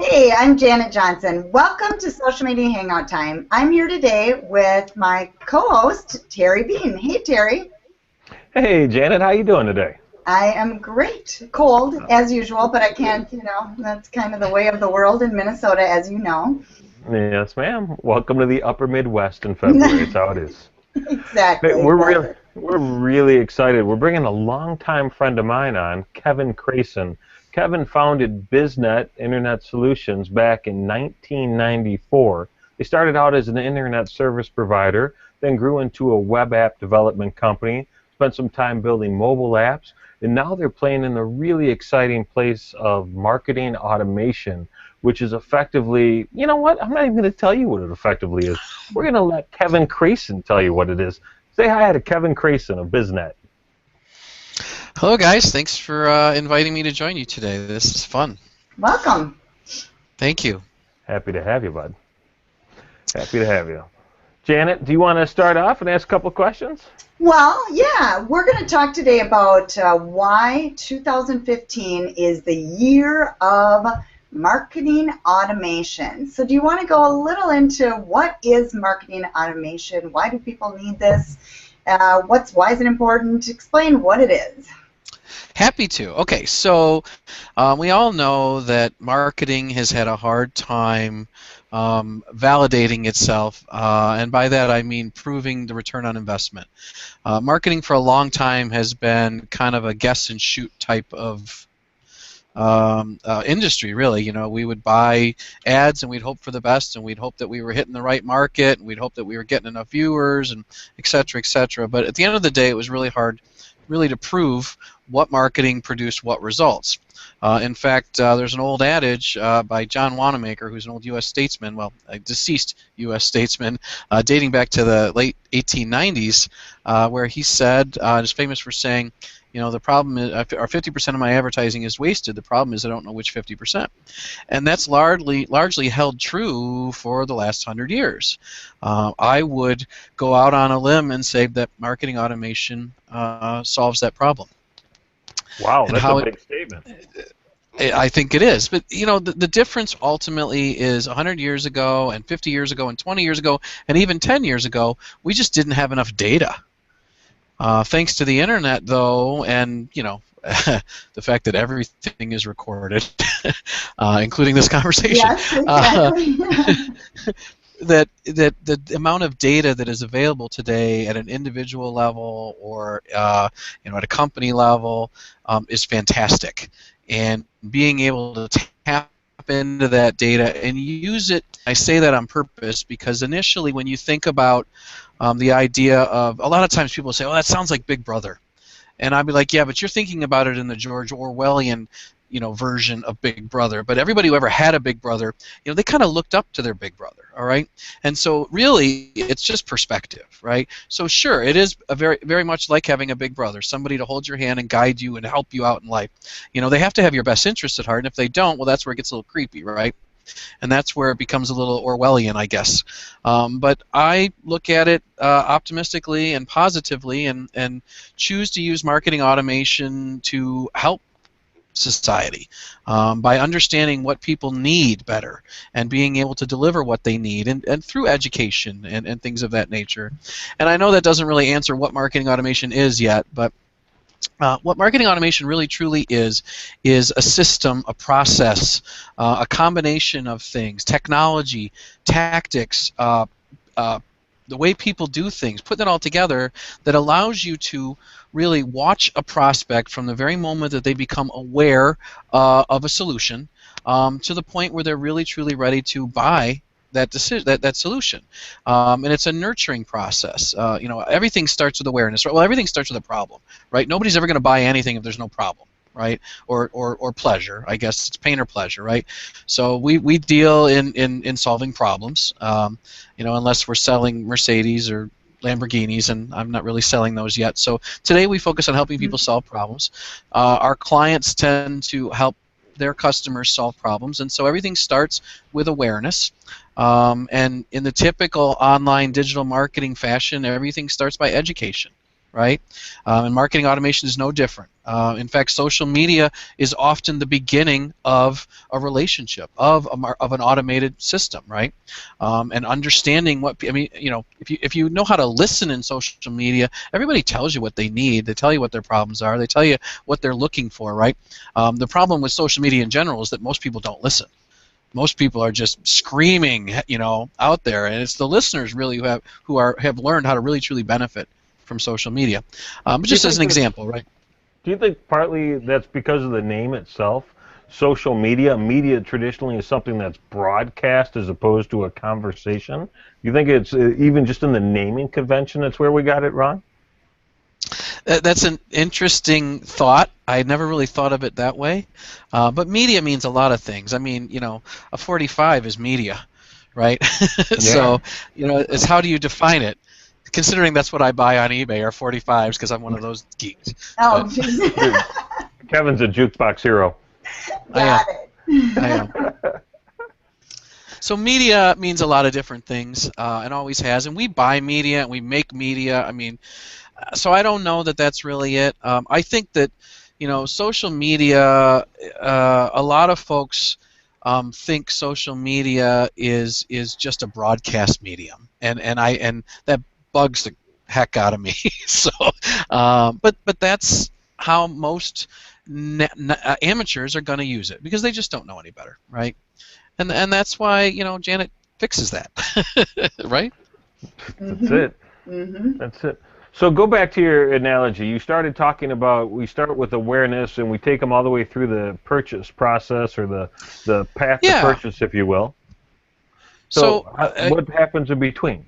Hey, I'm Janet Johnson. Welcome to Social Media Hangout Time. I'm here today with my co-host, Terry Bean. Hey, Terry. Hey, Janet, how you doing today? I am great. Cold, as usual, but I can't, that's kind of the way of the world in Minnesota, as you know. Yes, ma'am. Welcome to the Upper Midwest in February. It's how it is. Hey, Exactly, we're really, exactly. we're really excited. We're bringing a longtime friend of mine on, Kevin Crayson. Kevin founded BizNet Internet Solutions back in 1994. They started out as an internet service provider, then grew into a web app development company, spent some time building mobile apps, and now they're playing in the really exciting place of marketing automation, which is effectively, you know what? I'm not even going to tell you what it effectively is. We're going to let Kevin Crayson tell you what it is. Say hi to Kevin Crayson of BizNet. Hello, guys. Thanks for inviting me to join you today. This is fun. Welcome. Thank you. Happy to have you, bud. Happy to have you. Janet, do you want to start off and ask a couple questions? Well, yeah, we're going to talk today about why 2015 is the year of marketing automation. So do you want to go a little into what is marketing automation? Why do people need this? Why is it important? Explain what it is. Happy to. Okay, so we all know that marketing has had a hard time validating itself, and by that I mean proving the return on investment. Marketing for a long time has been kind of a guess and shoot type of industry, really. You know, we would buy ads and we'd hope for the best, and we'd hope that we were hitting the right market, and we'd hope that we were getting enough viewers, and et cetera, et cetera. But at the end of the day, it was really hard really to prove what marketing produced what results. In fact, there's an old adage by John Wanamaker, who's an old U.S. statesman, well, a deceased U.S. statesman, dating back to the late 1890s, where he said, is famous for saying, you know, the problem is, or 50% of my advertising is wasted. The problem is I don't know which 50%. And that's largely held true for the last 100 years. I would go out on a limb and say that marketing automation solves that problem. Wow, And that's how a big statement. I think it is. But, you know, the difference ultimately is 100 years ago and 50 years ago and 20 years ago and even 10 years ago, we just didn't have enough data. Thanks to the internet, though, and, you know, the fact that everything is recorded, including this conversation, Yes, exactly. that the amount of data that is available today at an individual level or you know, at a company level is fantastic, and being able to tap into that data and use it. I say that on purpose because initially, when you think about the idea of, a lot of times people say, "Oh, that sounds like Big Brother," and I'd be like, "Yeah, but you're thinking about it in the George Orwellian, you know, version of Big Brother." But everybody who ever had a Big Brother, you know, they kind of looked up to their Big Brother. All right, and so really, it's just perspective, right? So sure, it is a very much like having a Big Brother, somebody to hold your hand and guide you and help you out in life. You know, they have to have your best interests at heart, and if they don't, well, that's where it gets a little creepy, right? And that's where it becomes a little Orwellian, I guess. But I look at it optimistically and positively, and choose to use marketing automation to help society by understanding what people need better and being able to deliver what they need, and through education and things of that nature. And I know that doesn't really answer what marketing automation is yet, but what marketing automation really truly is a system, a process, a combination of things, technology, tactics, the way people do things, putting it all together that allows you to really watch a prospect from the very moment that they become aware of a solution to the point where they're really truly ready to buy that decision, that solution, and it's a nurturing process. You know, everything starts with awareness. Well, everything starts with a problem, right? Nobody's ever going to buy anything if there's no problem, right? Or pleasure. I guess it's pain or pleasure, right? So we deal in solving problems. You know, unless we're selling Mercedes or Lamborghinis, and I'm not really selling those yet. So today we focus on helping people solve problems. Our clients tend to help their customers solve problems, and so everything starts with awareness. And in the typical online digital marketing fashion, everything starts by education, right? And marketing automation is no different. In fact, social media is often the beginning of a relationship, of an automated system, right? And understanding what I mean, if you know how to listen in social media, everybody tells you what they need. They tell you what their problems are. They tell you what they're looking for, right? The problem with social media in general is that most people don't listen. Most people are just screaming, out there, and it's the listeners really who have learned how to really truly benefit from social media. But just as an example, right? Do you think partly that's because of the name itself? Social media, media traditionally is something that's broadcast as opposed to a conversation. You think it's even just in the naming convention that's where we got it wrong? That's an interesting thought. I never really thought of it that way. But media means a lot of things. I mean, a 45 is media, right? Yeah. So, it's how do you define it? Considering that's what I buy on eBay are 45s because I'm one of those geeks. Oh, But- geez. Kevin's a jukebox hero. Got it. I am. So media means a lot of different things, and always has. And we buy media and we make media. I mean, so I don't know that that's really it. I think that, social media. A lot of folks think social media is just a broadcast medium, and that bugs the heck out of me. So, but that's how most amateurs are going to use it because they just don't know any better, right? And that's why Janet fixes that, right? That's it. Mm-hmm. That's it. So go back to your analogy. You started talking about we start with awareness and we take them all the way through the purchase process or the path to purchase, if you will. So what happens in between?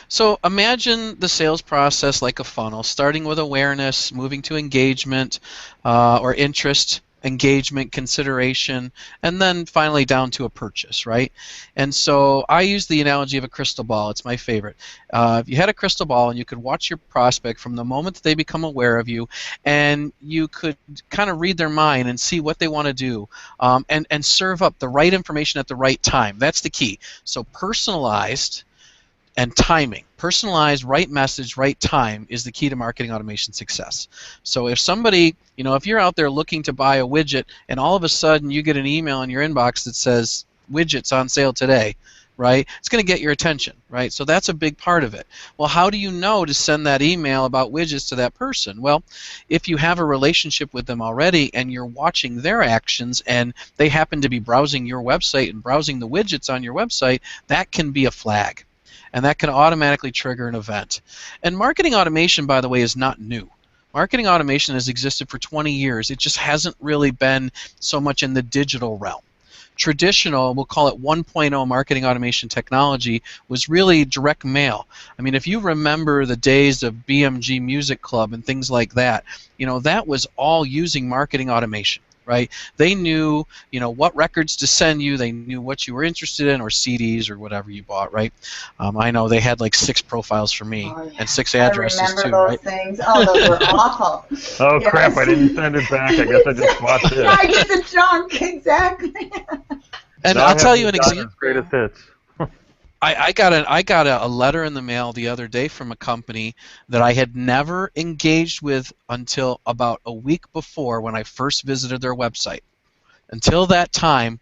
So imagine the sales process like a funnel, starting with awareness, moving to engagement or interest, engagement, consideration, and then finally down to a purchase, right? And so I use the analogy of a crystal ball. It's my favorite. If you had a crystal ball and you could watch your prospect from the moment that they become aware of you, and you could kind of read their mind and see what they want to do, and serve up the right information at the right time. That's the key. So personalized and timing. Personalized, right message, right time is the key to marketing automation success. So if somebody, if you're out there looking to buy a widget and all of a sudden you get an email in your inbox that says widgets on sale today, right? It's going to get your attention, right? So that's a big part of it. Well, how do you know to send that email about widgets to that person? Well, if you have a relationship with them already and you're watching their actions and they happen to be browsing your website and browsing the widgets on your website, that can be a flag. And that can automatically trigger an event. And marketing automation, by the way, is not new. Marketing automation has existed for 20 years. It just hasn't really been so much in the digital realm. Traditional, we'll call it 1.0 marketing automation technology, was really direct mail. I mean, if you remember the days of BMG Music Club and things like that, that was all using marketing automation. Right? They knew, what records to send you. They knew what you were interested in, or CDs, or whatever you bought. Right? I know they had like 6 profiles for me and 6 addresses I remember too. those Right? things. Oh, those were awful. Oh, Yes. crap, I didn't send it back. I guess I just bought this. I get the junk, exactly. And Now I I'll have tell you an Madonna's example. greatest hits. I got a letter in the mail the other day from a company that I had never engaged with until about a week before when I first visited their website. Until that time,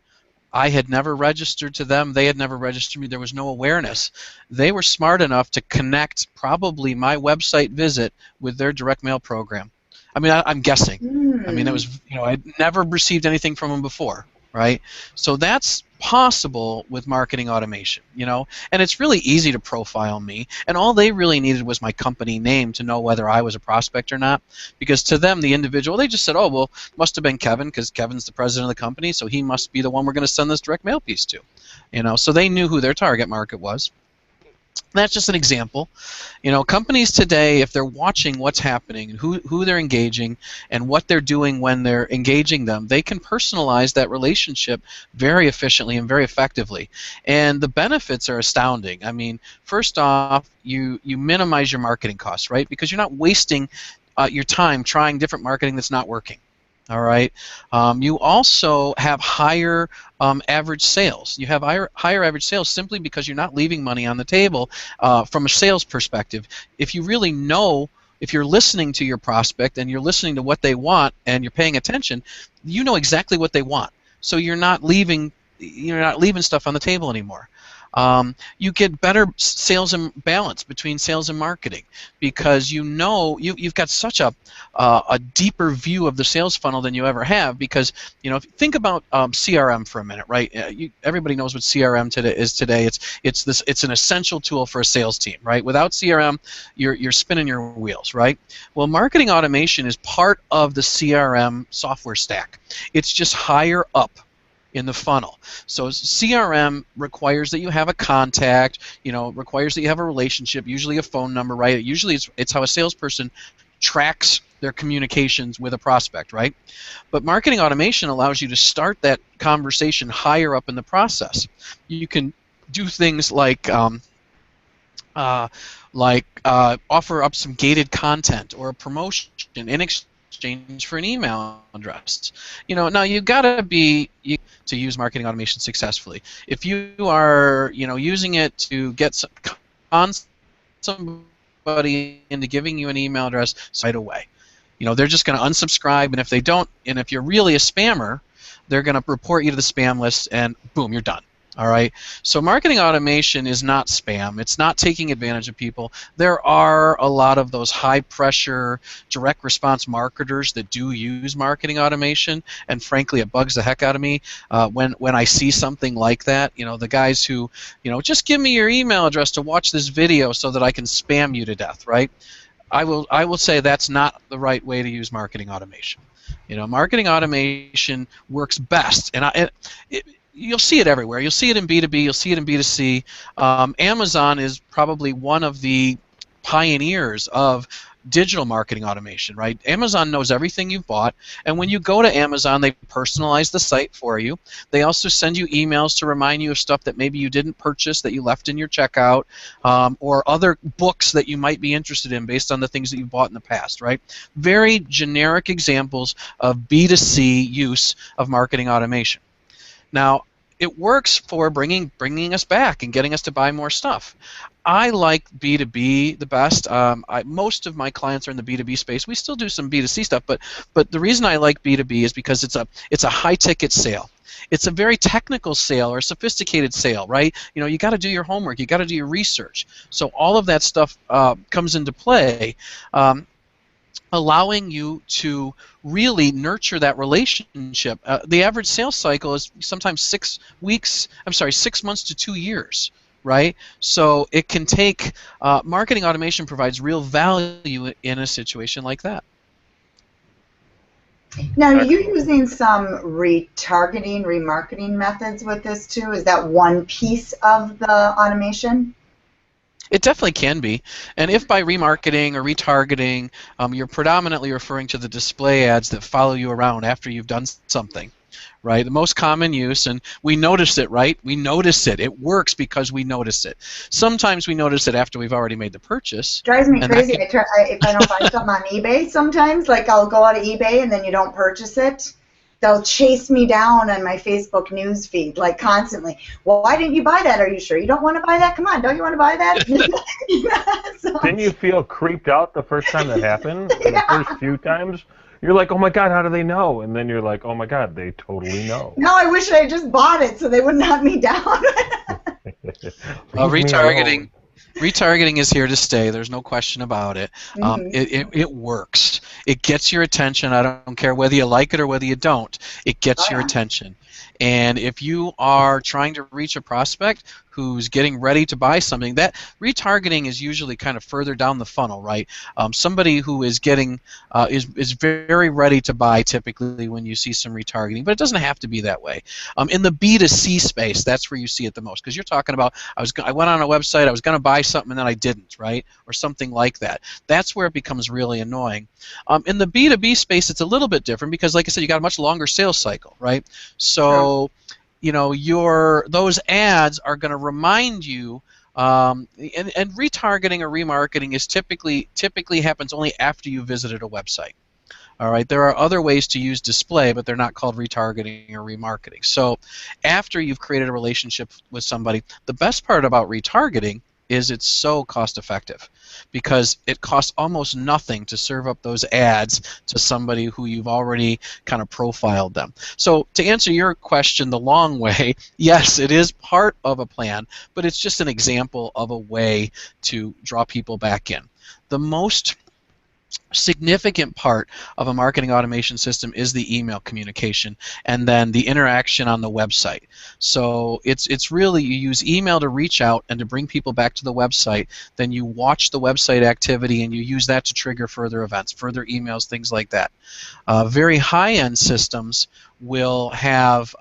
I had never registered to them. They had never registered me. There was no awareness. They were smart enough to connect probably my website visit with their direct mail program. I mean, I'm guessing. I mean, it was, I'd never received anything from them before, right? So that's possible with marketing automation, and it's really easy to profile me, and all they really needed was my company name to know whether I was a prospect or not, because to them, the individual, they just said, oh, well, must have been Kevin, because Kevin's the president of the company, so he must be the one we're going to send this direct mail piece to, so they knew who their target market was. That's just an example. Companies today, if they're watching what's happening and who they're engaging and what they're doing when they're engaging them, they can personalize that relationship very efficiently and very effectively. And the benefits are astounding. I mean, first off, you minimize your marketing costs, right? Because you're not wasting your time trying different marketing that's not working. All right. You also have higher average sales. You have higher average sales simply because you're not leaving money on the table from a sales perspective. If you really know, if you're listening to your prospect and you're listening to what they want and you're paying attention, you know exactly what they want. So you're not leaving stuff on the table anymore. You get better sales and balance between sales and marketing because you've got such a deeper view of the sales funnel than you ever have. Because think about CRM for a minute, right? Everybody knows what CRM is today. It's an essential tool for a sales team, right? Without CRM, you're spinning your wheels, right? Well, marketing automation is part of the CRM software stack. It's just higher up in the funnel. So CRM requires that you have a contact, requires that you have a relationship, usually a phone number, right? Usually it's how a salesperson tracks their communications with a prospect, right? But marketing automation allows you to start that conversation higher up in the process. You can do things like offer up some gated content or a promotion in exchange for an email address. Now you gotta be to use marketing automation successfully. If you are, using it to get somebody into giving you an email address right away, they're just going to unsubscribe, and if they don't, and if you're really a spammer, they're going to report you to the spam list, and boom, you're done. All right. So marketing automation is not spam. It's not taking advantage of people. There are a lot of those high-pressure direct response marketers that do use marketing automation, and frankly, it bugs the heck out of me when I see something like that. The guys who, just give me your email address to watch this video so that I can spam you to death, right? I will say that's not the right way to use marketing automation. Marketing automation works best, and you'll see it everywhere. You'll see it in B2B. You'll see it in B2C. Amazon is probably one of the pioneers of digital marketing automation, right? Amazon knows everything you've bought, and when you go to Amazon, they personalize the site for you. They also send you emails to remind you of stuff that maybe you didn't purchase that you left in your checkout, or other books that you might be interested in based on the things that you've bought in the past, right? Very generic examples of B2C use of marketing automation. Now, it works for bringing us back and getting us to buy more stuff. I like B2B the best. Most of my clients are in the B2B space. We still do some B2C stuff, but the reason I like B2B is because it's a high-ticket sale. It's a very technical sale or sophisticated sale, right? You got to do your homework. You got to do your research. So all of that stuff comes into play. Allowing you to really nurture that relationship. The average sales cycle is sometimes 6 months to 2 years, right? So it can take, marketing automation provides real value in a situation like that. Now, are you using some retargeting, remarketing methods with this too? Is that one piece of the automation? It definitely can be. And if by remarketing or retargeting, you're predominantly referring to the display ads that follow you around after you've done something, right? The most common use, and we notice it, right? We notice it. It works because we notice it. Sometimes we notice it after we've already made the purchase. Drives me crazy. If I don't buy something on eBay sometimes, like I'll go out of eBay and then you don't purchase it, they'll chase me down on my Facebook news feed, like constantly. Well, why didn't you buy that? Are you sure you don't want to buy that? Come on, don't you want to buy that? So, didn't you feel creeped out the first time that happened? Yeah. The first few times? You're like, oh my God, how do they know? And then you're like, oh my God, they totally know. No, I wish I had just bought it so they wouldn't hunt me down. Retargeting is here to stay. There's no question about it. It works. It gets your attention. I don't care whether you like it or whether you don't. It gets your attention. And if you are trying to reach a prospect who's getting ready to buy something, that retargeting is usually kind of further down the funnel, right? Somebody who is getting is very ready to buy typically when you see some retargeting, but it doesn't have to be that way. In the B2C space, that's where you see it the most, because you're talking about I went on a website, I was going to buy something and then I didn't, right? Or something like that. That's where it becomes really annoying. In the B2B space, it's a little bit different because, like I said, you got a much longer sales cycle, right? So, those ads are going to remind you, and retargeting or remarketing is typically happens only after you visited a website. All right, there are other ways to use display, but they're not called retargeting or remarketing. So after you've created a relationship with somebody, the best part about retargeting is it's so cost effective because it costs almost nothing to serve up those ads to somebody who you've already kind of profiled them. So to answer your question the long way, yes, it is part of a plan, but it's just an example of a way to draw people back in. The most significant part of a marketing automation system is the email communication and then the interaction on the website. So it's really, you use email to reach out and to bring people back to the website, then you watch the website activity and you use that to trigger further events, further emails, things like that. Very high-end systems will have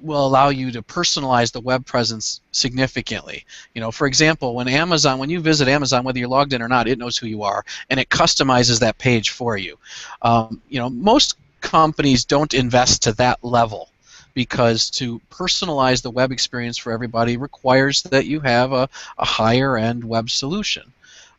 will allow you to personalize the web presence significantly. You know, for example, when you visit Amazon, whether you're logged in or not, it knows who you are, and it customizes that page for you. You know, most companies don't invest to that level because to personalize the web experience for everybody requires that you have a higher-end web solution.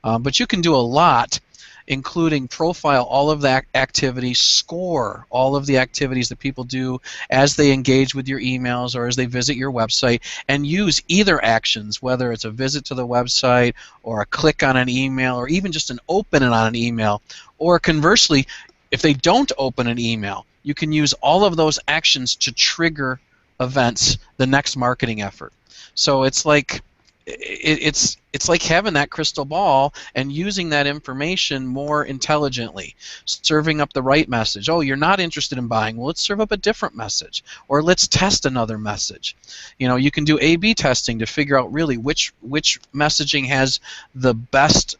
But you can do a lot, including profile all of that activity, score all of the activities that people do as they engage with your emails or as they visit your website, and use either actions, whether it's a visit to the website or a click on an email or even just an open it on an email, or conversely, if they don't open an email, you can use all of those actions to trigger events, the next marketing effort. So it's like it's like having that crystal ball and using that information more intelligently, serving up the right message. Oh, you're not interested in buying. Well, let's serve up a different message, or let's test another message. You know, you can do A/B testing to figure out really which messaging has the best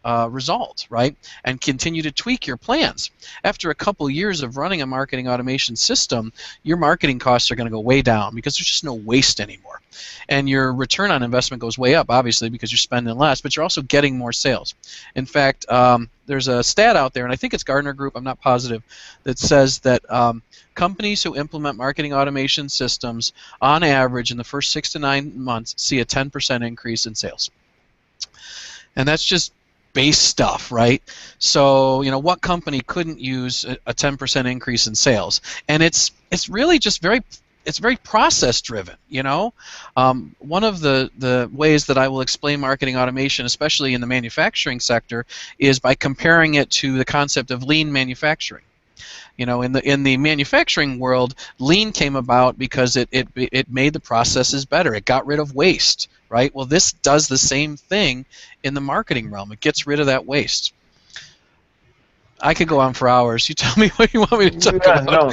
result, right? And continue to tweak your plans. After a couple years of running a marketing automation system, your marketing costs are going to go way down because there's just no waste anymore. And your return on investment goes way up, obviously, because you're spending less, but you're also getting more sales. In fact, there's a stat out there, and I think it's Gartner Group, I'm not positive, that says that companies who implement marketing automation systems, on average, in the first 6 to 9 months, see a 10% increase in sales. And that's just base stuff, right? So, you know, what company couldn't use a 10% increase in sales? And it's really just very process driven, you know. One of the ways that I will explain marketing automation, especially in the manufacturing sector, is by comparing it to the concept of lean manufacturing. You know, in the manufacturing world, lean came about because it made the processes better. It got rid of waste, right? Well, this does the same thing in the marketing realm. It gets rid of that waste. I could go on for hours. You tell me what you want me to talk about. No,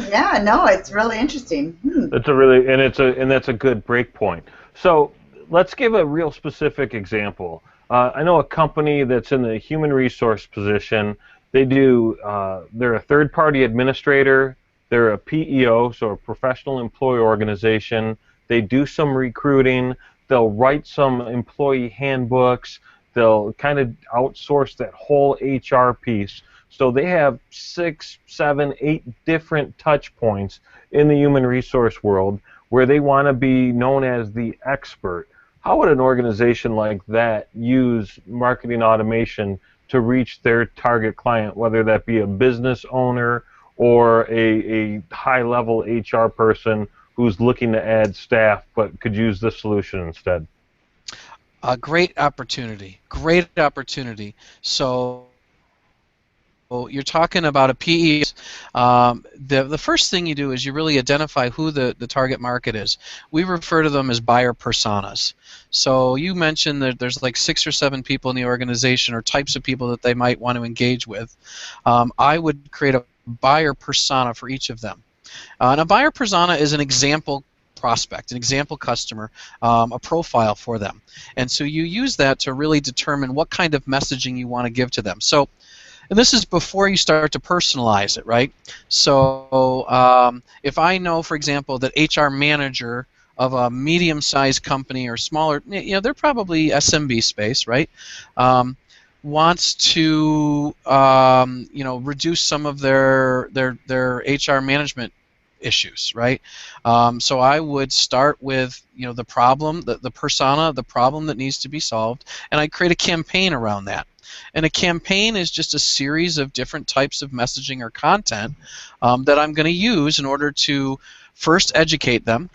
yeah, no, it's really interesting. That's that's a good break point. So let's give a real specific example. I know a company that's in the human resource position. They're a third-party administrator. They're a PEO, so a professional employee organization. They do some recruiting. They'll write some employee handbooks. They'll kind of outsource that whole HR piece. So they have 6, 7, 8 different touch points in the human resource world where they want to be known as the expert. How would an organization like that use marketing automation to reach their target client, whether that be a business owner or a high-level HR person who's looking to add staff but could use this solution instead? A great opportunity. Great opportunity. So you're talking about a PE. The first thing you do is you really identify who the target market is. We refer to them as buyer personas. So you mentioned that there's like 6 or 7 people in the organization or types of people that they might want to engage with. I would create a buyer persona for each of them. And a buyer persona is an example prospect, an example customer, a profile for them. And so you use that to really determine what kind of messaging you want to give to them. So, and this is before you start to personalize it, right? So if I know, for example, that HR manager of a medium-sized company or smaller, you know, they're probably SMB space, right? Wants to, you know, reduce some of their HR management issues, right? So I would start with, you know, the problem, the persona, the problem that needs to be solved, and I'd create a campaign around that. And a campaign is just a series of different types of messaging or content that I'm going to use in order to first educate them,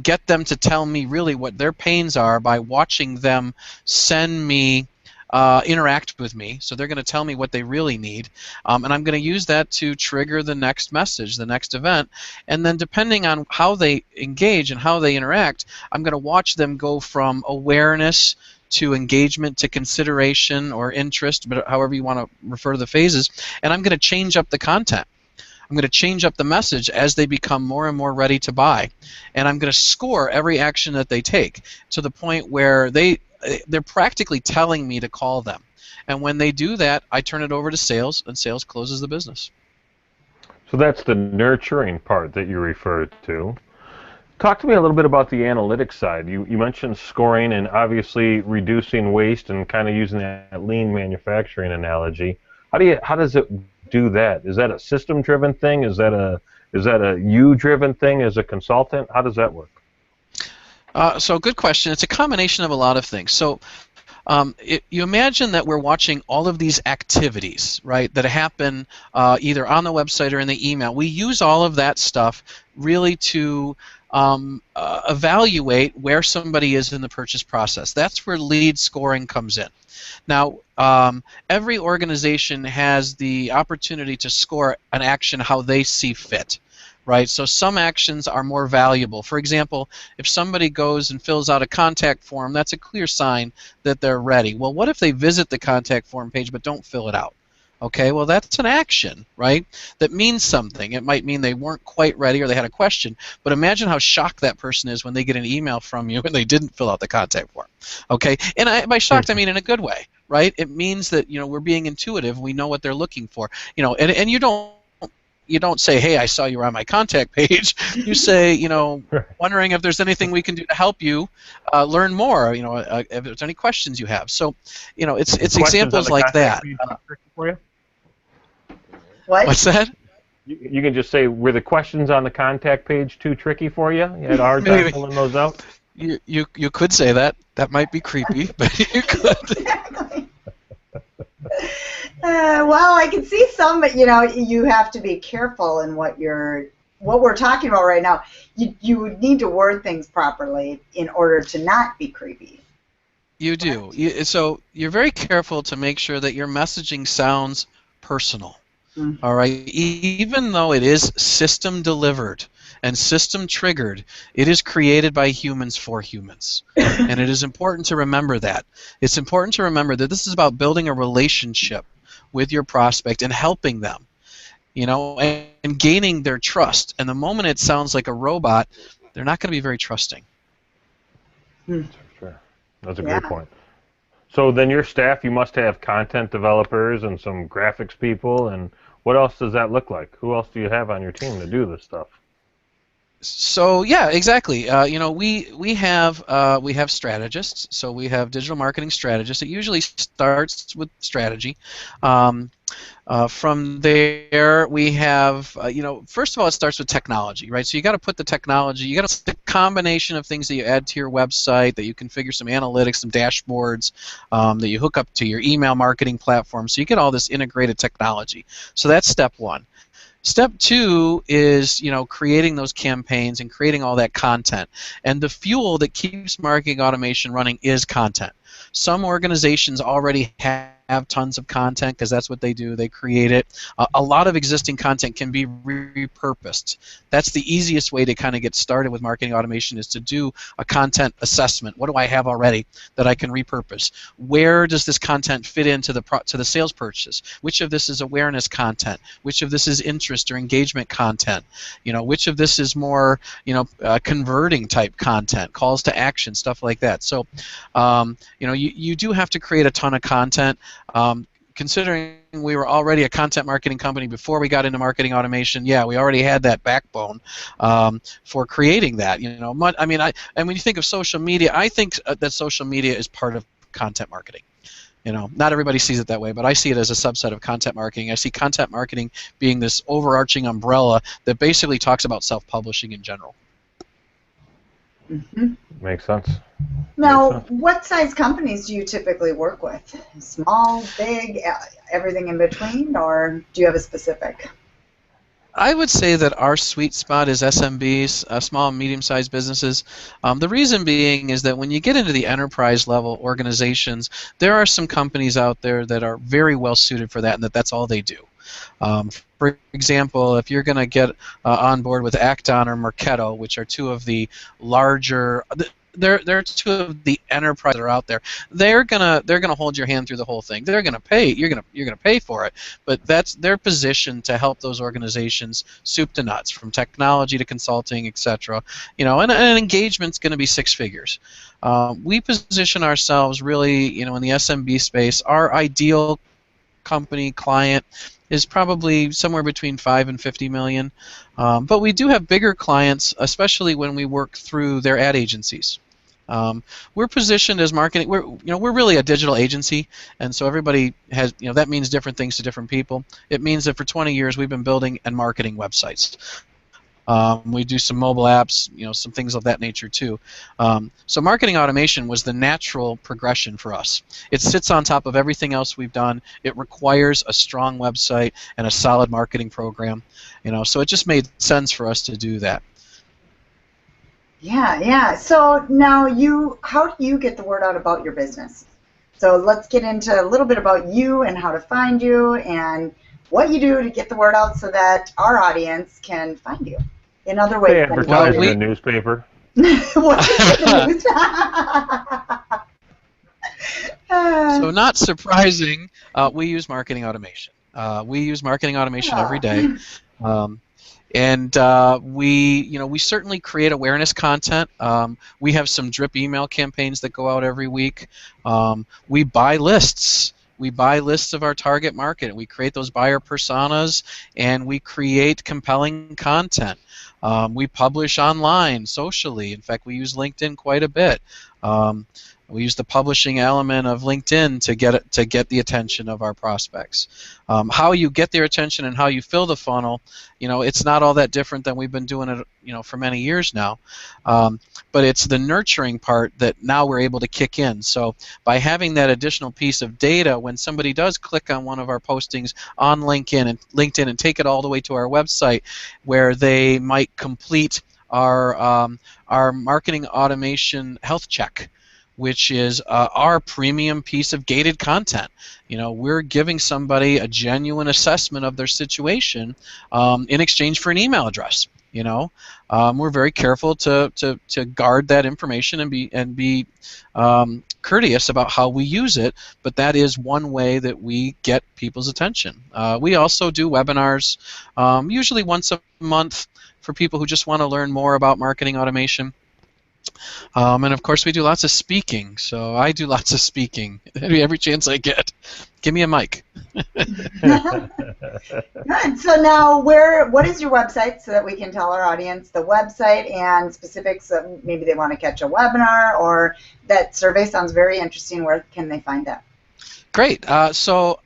get them to tell me really what their pains are by watching them send me, interact with me. So they're going to tell me what they really need, and I'm going to use that to trigger the next message, the next event. And then depending on how they engage and how they interact, I'm going to watch them go from awareness to engagement to consideration or interest, but however you want to refer to the phases, and I'm going to change up the content. I'm going to change up the message as they become more and more ready to buy. And I'm going to score every action that they take to the point where they're practically telling me to call them. And when they do that, I turn it over to sales, and sales closes the business. So that's the nurturing part that you referred to. Talk to me a little bit about the analytics side. You mentioned scoring and obviously reducing waste and kind of using that lean manufacturing analogy. How does it do that? Is that a system-driven thing? Is that a you-driven thing as a consultant? How does that work? So good question. It's a combination of a lot of things. So you imagine that we're watching all of these activities, right, that happen either on the website or in the email. We use all of that stuff really to evaluate where somebody is in the purchase process. That's where lead scoring comes in. Now, every organization has the opportunity to score an action how they see fit, right? So some actions are more valuable. For example, if somebody goes and fills out a contact form, that's a clear sign that they're ready. Well, what if they visit the contact form page but don't fill it out? Okay, well, that's an action, right? That means something. It might mean they weren't quite ready or they had a question, but imagine how shocked that person is when they get an email from you and they didn't fill out the contact form. Okay, and by shocked I mean in a good way, right? It means that we're being intuitive. We know what they're looking for. And you don't say, hey, I saw you were on my contact page. You say, wondering if there's anything we can do to help you learn more. If there's any questions you have. So, it's examples like that. For you? What's that? You can just say, were the questions on the contact page too tricky for you? You had a hard time pulling those out? You could say that. That might be creepy, but you could. Well, I can see some, but you have to be careful in what we're talking about right now. You would need to word things properly in order to not be creepy. You do. So you're very careful to make sure that your messaging sounds personal. Mm-hmm. All right. Even though it is system delivered and system triggered, it is created by humans for humans. And it is important to remember that. It's important to remember that this is about building a relationship with your prospect and helping them, and gaining their trust. And the moment it sounds like a robot, they're not going to be very trusting. Sure. That's a great point. So then your staff, you must have content developers and some graphics people, and what else does that look like? Who else do you have on your team to do this stuff? So yeah, exactly. We have strategists. So we have digital marketing strategists. It usually starts with strategy. From there, we have first of all, it starts with technology, right? So you got to put the technology. You got the combination of things that you add to your website, that you configure some analytics, some dashboards, that you hook up to your email marketing platform. So you get all this integrated technology. So that's step one. Step two is, creating those campaigns and creating all that content. And the fuel that keeps marketing automation running is content. Some organizations already have tons of content because that's what they do. They create it. A lot of existing content can be repurposed. That's the easiest way to kind of get started with marketing automation, is to do a content assessment. What do I have already that I can repurpose? Where does this content fit into the sales purchase? Which of this is awareness content? Which of this is interest or engagement content? Which of this is more converting type content, calls to action, stuff like that. So you do have to create a ton of content. Considering we were already a content marketing company before we got into marketing automation, we already had that backbone for creating that. And when you think of social media, I think that social media is part of content marketing. Not everybody sees it that way, but I see it as a subset of content marketing. I see content marketing being this overarching umbrella that basically talks about self-publishing in general. Hmm. Makes sense. Now, Makes sense. what size companies do you typically work with? Small, big, everything in between, or do you have a specific? I would say that our sweet spot is SMBs, small and medium-sized businesses. The reason being is that when you get into the enterprise level organizations, there are some companies out there that are very well suited for that, and that's all they do. For example, if you're going to get on board with Acton or Marketo, which are two of the larger, they're two of the enterprise that are out there. They're gonna hold your hand through the whole thing. They're gonna pay. You're gonna pay for it. But that's their position to help those organizations soup to nuts, from technology to consulting, etc. And an engagement's going to be six figures. We position ourselves really, in the SMB space. Our ideal company client is probably somewhere between 5 and 50 million. But we do have bigger clients, especially when we work through their ad agencies. We're positioned as marketing. We're really a digital agency, and so everybody has, that means different things to different people. It means that for 20 years we've been building and marketing websites. We do some mobile apps, some things of that nature too. So marketing automation was the natural progression for us. It sits on top of everything else we've done. It requires a strong website and a solid marketing program. So it just made sense for us to do that. Yeah, yeah. So now how do you get the word out about your business? So let's get into a little bit about you and how to find you and what you do to get the word out so that our audience can find you in other They ways. advertise in the newspaper. So not surprising, we use marketing automation. We use marketing automation every day. And we certainly create awareness content. We have some drip email campaigns that go out every week. We buy lists. We buy lists of our target market. We create those buyer personas, and we create compelling content. We publish online, socially. In fact, we use LinkedIn quite a bit. We use the publishing element of LinkedIn to get the attention of our prospects. How you get their attention and how you fill the funnel, it's not all that different than we've been doing it, for many years now. But it's the nurturing part that now we're able to kick in. So by having that additional piece of data, when somebody does click on one of our postings on LinkedIn and take it all the way to our website, where they might complete our marketing automation health check, which is our premium piece of gated content. We're giving somebody a genuine assessment of their situation in exchange for an email address. We're very careful to guard that information and be courteous about how we use it, but that is one way that we get people's attention. We also do webinars, usually once a month, for people who just want to learn more about marketing automation. And of course, we do lots of speaking. So I do lots of speaking every chance I get. Give me a mic. Good. So now, what is your website so that we can tell our audience the website and specifics of maybe they want to catch a webinar, or that survey sounds very interesting. Where can they find that? Great. So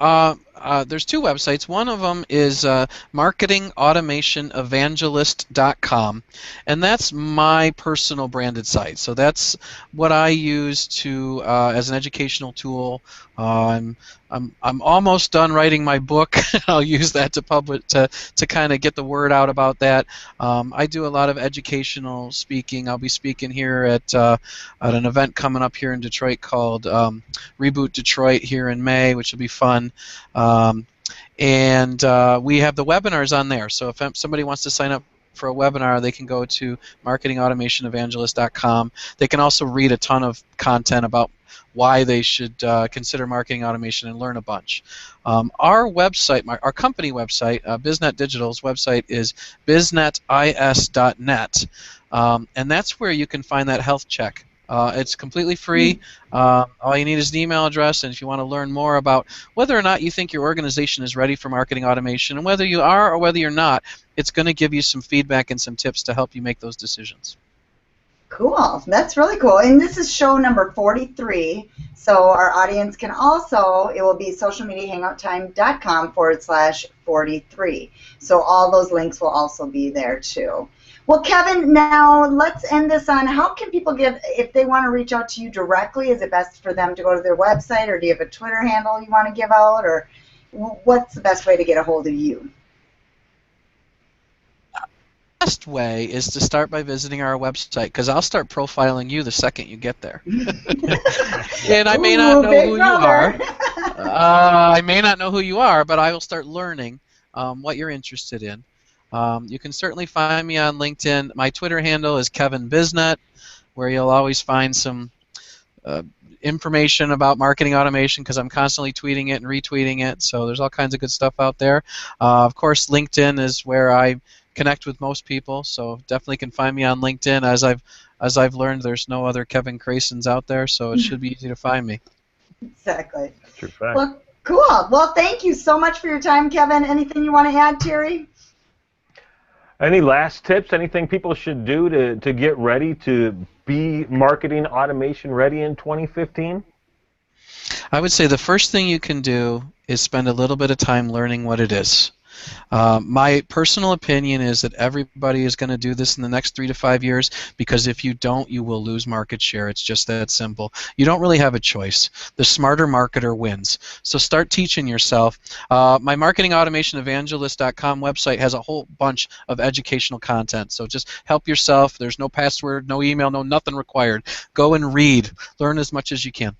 there's two websites. One of them is marketingautomationevangelist.com, and that's my personal branded site. So that's what I use to as an educational tool. I'm almost done writing my book. I'll use that to kind of get the word out about that. I do a lot of educational speaking. I'll be speaking here at an event coming up here in Detroit called Reboot Detroit here in May, which will be fun. And we have the webinars on there. So if somebody wants to sign up for a webinar, they can go to marketingautomationevangelist.com. They can also read a ton of content about why they should consider marketing automation and learn a bunch. Our website, our company website, BizNet Digital's website is biznetis.net, and that's where you can find that health check. It's completely free. All you need is an email address, and if you want to learn more about whether or not you think your organization is ready for marketing automation, and whether you are or whether you're not, it's going to give you some feedback and some tips to help you make those decisions. Cool. That's really cool. And this is show number 43. So our audience can also, it will be socialmediahangout.com/43. So all those links will also be there too. Well, Kevin, now let's end this on how can people give, if they want to reach out to you directly, is it best for them to go to their website, or do you have a Twitter handle you want to give out, or what's the best way to get a hold of you? Best way is to start by visiting our website, because I'll start profiling you the second you get there. And I may not know who you are. I may not know who you are, but I will start learning what you're interested in. You can certainly find me on LinkedIn. My Twitter handle is Kevin Biznet, where you'll always find some information about marketing automation, because I'm constantly tweeting it and retweeting it. So there's all kinds of good stuff out there. Of course, LinkedIn is where I connect with most people, so definitely can find me on LinkedIn. As I've learned, there's no other Kevin Craysons out there, so it should be easy to find me. Exactly. True fact. Well, cool. Well, thank you so much for your time, Kevin. Anything you want to add, Terry? Any last tips? Anything people should do to get ready to be marketing automation ready in 2015? I would say the first thing you can do is spend a little bit of time learning what it is. My personal opinion is that everybody is going to do this in the next 3 to 5 years, because if you don't, you will lose market share. It's just that simple. You don't really have a choice. The smarter marketer wins. So start teaching yourself. My marketingautomationevangelist.com website has a whole bunch of educational content. So just help yourself. There's no password, no email, no nothing required. Go and read. Learn as much as you can.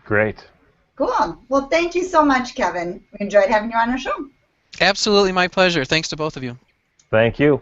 Great. Cool. Well, thank you so much, Kevin. We enjoyed having you on our show. Absolutely my pleasure. Thanks to both of you. Thank you.